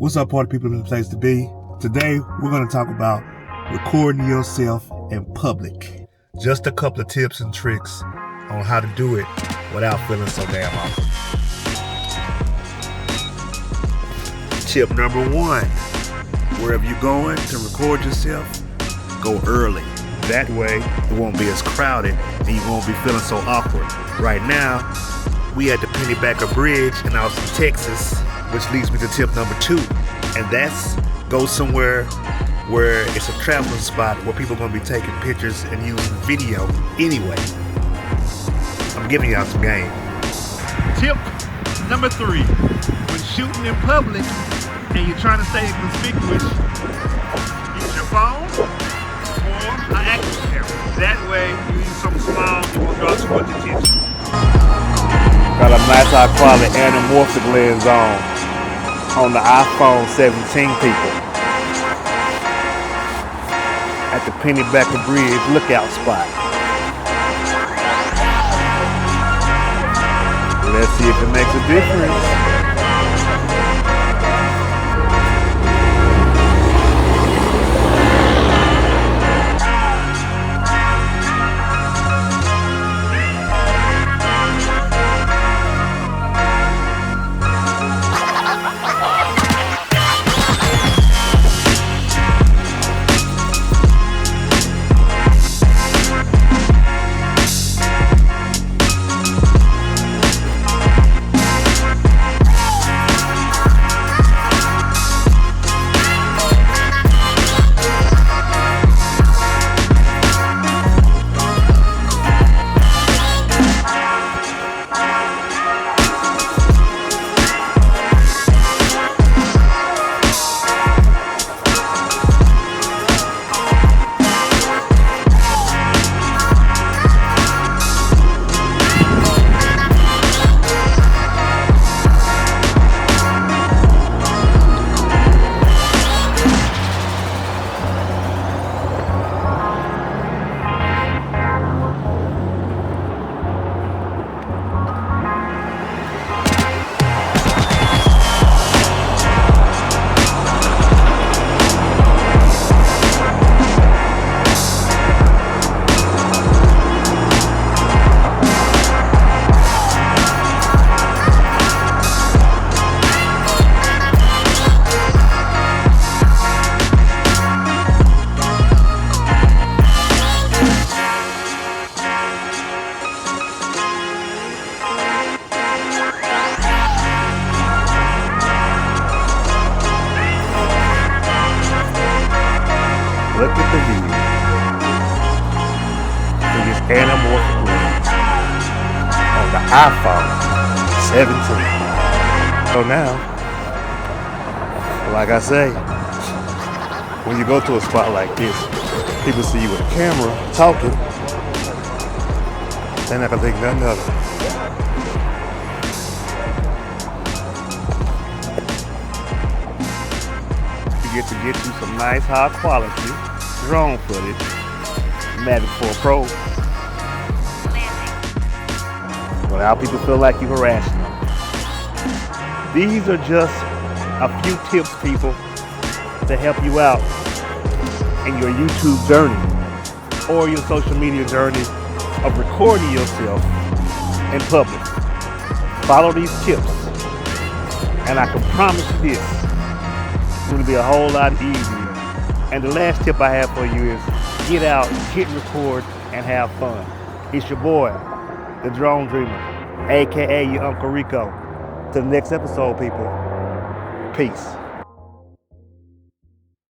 What's up, party people in the place to be? Today, we're going to talk about recording yourself in public. Just a couple of tips and tricks on how to do it without feeling so damn awkward. Tip number 1, wherever you're going to record yourself, go early. That way, it won't be as crowded and you won't be feeling so awkward. Right now, we at the Pennybacker Bridge in Austin, Texas, which leads me to tip number 2. And that's go somewhere where it's a traveling spot where people are going to be taking pictures and using video anyway. I'm giving y'all some game. Tip number 3, when shooting in public and you're trying to stay conspicuous, use your phone or an action camera. That way you use something small, it won't draw too much attention. Got a nice high quality anamorphic lens on the iPhone 17 people. At the Pennybacker Bridge lookout spot. Let's see if it makes a difference. Look at the view through this anamorphic lens on the iPhone 17. So now, like I say, when you go to a spot like this, people see you with a camera talking, they're not gonna think nothing of it. Get to get you some nice high quality drone footage, Mavic 4 Pro, without people feel like you're harassing them. These are just a few tips, people, to help you out in your YouTube journey or your social media journey of recording yourself in public. Follow these tips, and I can promise you this. It's going to be a whole lot easier. And the last tip I have for you is get out, hit record, and have fun. It's your boy, the Drone Dreamer, aka your Uncle Rico. Till the next episode, people. Peace.